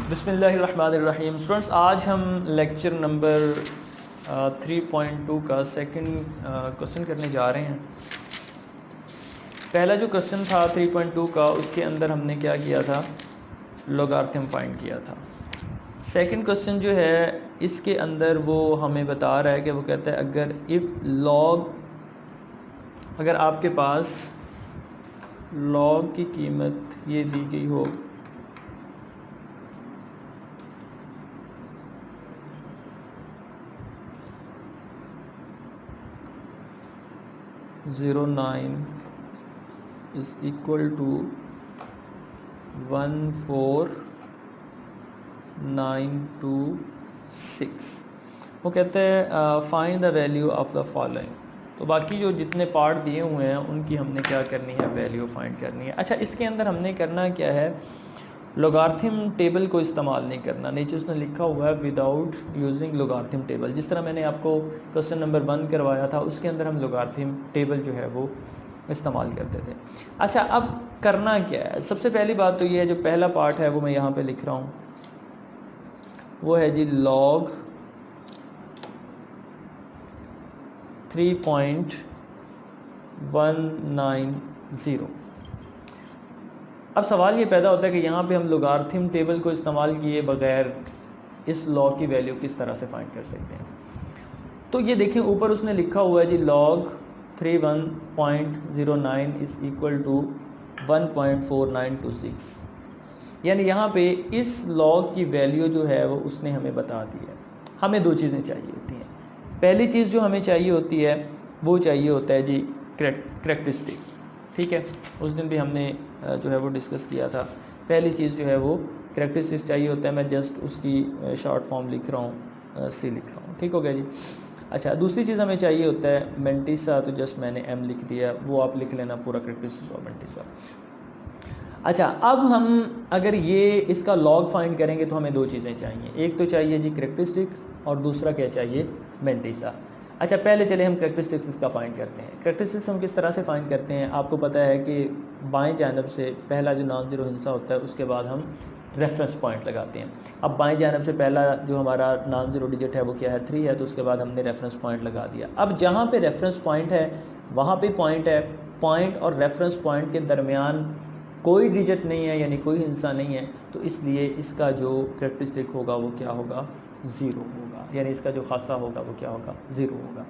बिस्मिल्लाहिर्रहमानिर्रहीम। स्टूडेंट्स, आज हम लेक्चर नंबर 3.2 का सेकंड क्वेश्चन करने जा रहे हैं। पहला जो क्वेश्चन था 3.2 का, उसके अंदर हमने क्या किया था, लॉगरिथम फाइंड किया था। सेकंड क्वेश्चन जो है इसके अंदर वो हमें बता रहा है कि वो कहता है अगर आपके पास लॉग की कीमत ये दी गई हो, ज़ीरो 9 इज़ इक्वल टू 14926। वो कहते हैं find the value of the following. तो बाकी जो जितने पार्ट दिए हुए हैं उनकी हमने क्या करनी है, वैल्यू फाइंड करनी है। अच्छा, इसके अंदर हमने करना क्या है, लॉगरिथम टेबल को इस्तेमाल नहीं करना। नीचे उसने लिखा हुआ है विदाउट यूजिंग लॉगरिथम टेबल। जिस तरह मैंने आपको क्वेश्चन नंबर 1 करवाया था, उसके अंदर हम लॉगरिथम टेबल जो है वो इस्तेमाल करते थे। अच्छा, अब करना क्या है, सबसे पहली बात तो ये है, जो पहला पार्ट है वो मैं यहाँ पे लिख रहा हूँ, वो है जी log 3.190। अब सवाल ये पैदा होता है कि यहाँ पे हम लॉगरिथम टेबल को इस्तेमाल किए बगैर इस लॉग की वैल्यू किस तरह से फाइंड कर सकते हैं। तो ये देखें, ऊपर उसने लिखा हुआ है जी log 31.09 इज़ इक्वल टू 1.4926। यानी यहाँ पे इस लॉग की वैल्यू जो है वो उसने हमें बता दी है। हमें दो चीज़ें चाहिए होती हैं। पहली चीज़ जो हमें चाहिए होती है वो चाहिए होता है जी करैक्टरिस्टिक। ठीक है, उस दिन भी हमने जो है वो डिस्कस किया था। पहली चीज़ जो है वो करैक्टरिस्टिक्स चाहिए होता है। मैं जस्ट उसकी शॉर्ट फॉर्म लिख रहा हूँ, सी लिख रहा हूँ। ठीक हो गया जी। अच्छा, दूसरी चीज़ हमें चाहिए होता है मेंटिसा। तो जस्ट मैंने एम लिख दिया, वो आप लिख लेना पूरा करैक्टरिस्टिक्स और मेंटिसा। अच्छा, अब हम अगर ये इसका लॉग फाइंड करेंगे तो हमें दो चीज़ें चाहिए। एक तो चाहिए जी करैक्टरिस्टिक और दूसरा क्या चाहिए, मेंटिसा। अच्छा, पहले चले हम करैक्टरिस्टिक्स इसका फाइंड करते हैं। करैक्टरिस्टिक्स हम किस तरह से फाइंड करते हैं, आपको पता है कि बाएं जानब से पहला जो नॉन ज़ीरो हिस्सा होता है उसके बाद हम रेफरेंस पॉइंट लगाते हैं। अब बाएं जानब से पहला जो हमारा नॉन ज़ीरो डिजिट है वो क्या है, 3 है, तो उसके बाद हमने रेफरेंस पॉइंट लगा दिया। अब जहाँ पे रेफरेंस पॉइंट है वहाँ पे पॉइंट है। पॉइंट और रेफरेंस पॉइंट के दरमियान कोई डिजिट नहीं है, यानी कोई हिस्सा नहीं है, तो इसलिए इसका जो करैक्टरिस्टिक होगा वो क्या होगा, ज़ीरो होगा। यानी इसका जो खासा होगा वो क्या होगा, ज़ीरो होगा।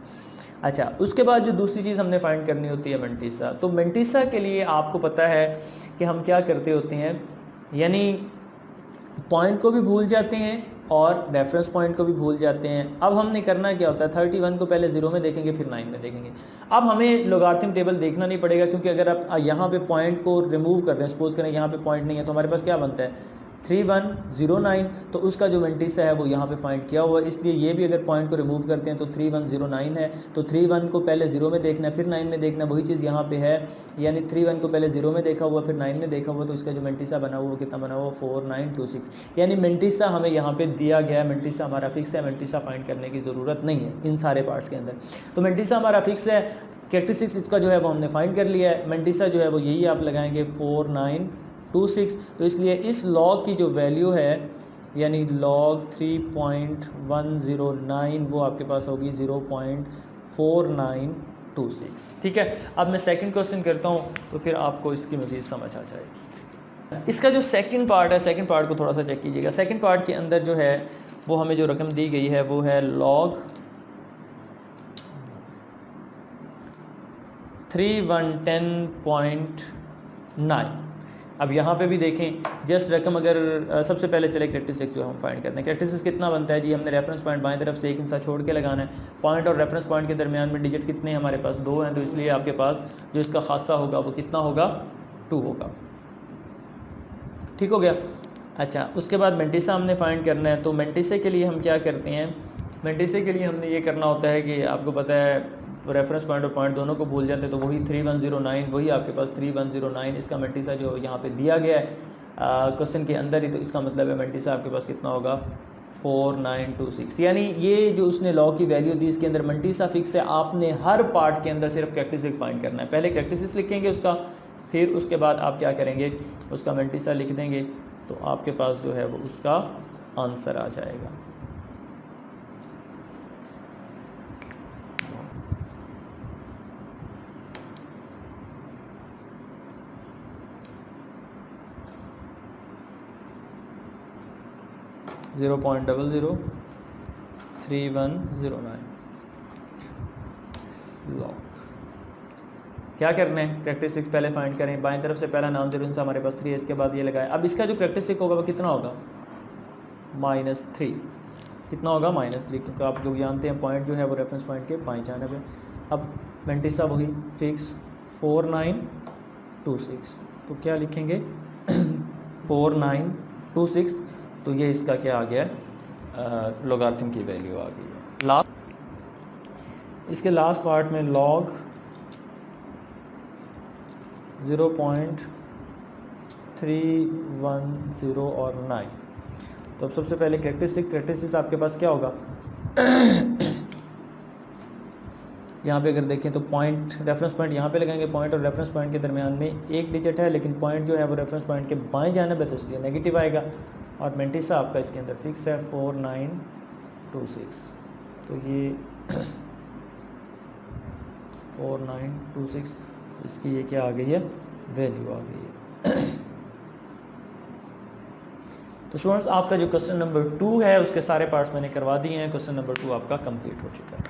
अच्छा, उसके बाद जो दूसरी चीज़ हमने फाइंड करनी होती है मेंटिसा। तो मेंटिसा के लिए आपको पता है कि हम क्या करते होते हैं, यानी पॉइंट को भी भूल जाते हैं और रेफरेंस पॉइंट को भी भूल जाते हैं। अब हमने करना क्या होता है, 31 को पहले 0 में देखेंगे, फिर 9 में देखेंगे। अब हमें लॉगरिथम टेबल देखना नहीं पड़ेगा, क्योंकि अगर आप यहाँ पे पॉइंट को रिमूव कर रहे हैं, सपोज करें यहाँ पे पॉइंट नहीं है, तो हमारे पास क्या बनता है 3109। तो उसका जो मेंटिसा है वो यहाँ पे फाइंड किया हुआ है। इसलिए ये भी अगर पॉइंट को रिमूव करते हैं तो 3109 है। तो 31 को पहले 0 में देखना है, फिर 9 में देखना है, वही चीज़ यहाँ पे है। यानी 31 को पहले 0 में देखा हुआ, फिर 9 में देखा हुआ, तो इसका जो मेंटिसा बना हुआ कितना बना हुआ, 4926। यानी मेंटिसा हमें यहाँ पे दिया गया है, मेंटिसा हमारा फिक्स है, मेंटिसा फाइंड करने की ज़रूरत नहीं है इन सारे पार्ट्स के अंदर। तो मेंटिसा हमारा फिक्स है। करैक्टरिस्टिक्स इसका जो है वो हमने फाइंड कर लिया है। मेंटिसा जो है वो यही आप लगाएंगे 4926। तो इसलिए इस लॉग की जो वैल्यू है, यानी लॉग 3.109, वो आपके पास होगी 0.4926। ठीक है, अब मैं सेकंड क्वेश्चन करता हूँ तो फिर आपको इसकी मज़ीद समझ आ जाएगी। इसका जो सेकंड पार्ट है, सेकंड पार्ट को थोड़ा सा चेक कीजिएगा। सेकंड पार्ट के अंदर जो है वो हमें जो रकम दी गई है वो है log 3110.9। अब यहाँ पे भी देखें, जस्ट रकम अगर सबसे पहले चले करैक्टरिस्टिक्स जो हम फाइंड करते हैं। करैक्टरिस्टिक्स कितना बनता है जी, हमने रेफरेंस पॉइंट बाएं तरफ से एक हिस्सा छोड़ के लगाना है। पॉइंट और रेफरेंस पॉइंट के दरमियान में डिजिट कितने हैं, हमारे पास 2 हैं, तो इसलिए आपके पास जो इसका खासा होगा वो कितना होगा, 2 होगा। ठीक हो गया। अच्छा, उसके बाद मेंटिसा हमने फाइंड करना है। तो मेंटिसा के लिए हम क्या करते हैं, मेंटिसा के लिए हमने ये करना होता है कि आपको पता है रेफरेंस पॉइंट और पॉइंट दोनों को भूल जाते हैं, तो वही 3109, वही आपके पास 3109 इसका मेंटिसा जो यहाँ पे दिया गया है क्वेश्चन के अंदर ही। तो इसका मतलब है मेंटिसा आपके पास कितना होगा, 4926। यानी ये जो उसने लॉ की वैल्यू दी, इसके अंदर मेंटिसा फिक्स है। आपने हर पार्ट के अंदर सिर्फ करैक्टरिस्टिक्स फाइंड करना है। पहले करैक्टरिस्टिक्स लिखेंगे उसका, फिर उसके बाद आप क्या करेंगे, उसका मेंटिसा लिख देंगे, तो आपके पास जो है वो उसका आंसर आ जाएगा। Zero 0.003109 log. क्या करना है, करेक्टरिस्टिक्स पहले फाइंड करें। बाएं तरफ से पहला नाम जीरो से हमारे पास 3 है, इसके बाद ये लगाए। अब इसका जो करेक्टरिस्टिक होगा वो कितना होगा, -3। कितना होगा, -3, क्योंकि आप लोग जानते हैं पॉइंट जो है वो रेफरेंस पॉइंट के बाएं जानिब है। अब मेंटिसा वही फिक्स 4926, तो क्या लिखेंगे 4926, तो ये इसका क्या आ गया, लॉगरिथम की वैल्यू आ गई है। इसके लास्ट पार्ट में लॉग 0.310 और 9। तो अब सबसे पहले करेक्टरिस्टिक्स आपके पास क्या होगा यहाँ पे अगर देखें तो पॉइंट, रेफरेंस पॉइंट यहाँ पे लगाएंगे। पॉइंट और रेफरेंस पॉइंट के दरमियान में एक डिजिट है, लेकिन पॉइंट जो है वो रेफरेंस पॉइंट के बाएं जानिब है, तो इसलिए नेगेटिव आएगा। और मेंटिसा आपका इसके अंदर फिक्स है 4926, तो ये 4926, इसकी ये क्या आ गई है, वैल्यू आ गई है। तो स्टूडेंट्स आपका जो क्वेश्चन नंबर 2 है उसके सारे पार्ट्स मैंने करवा दिए हैं। क्वेश्चन नंबर 2 आपका कंप्लीट हो चुका है।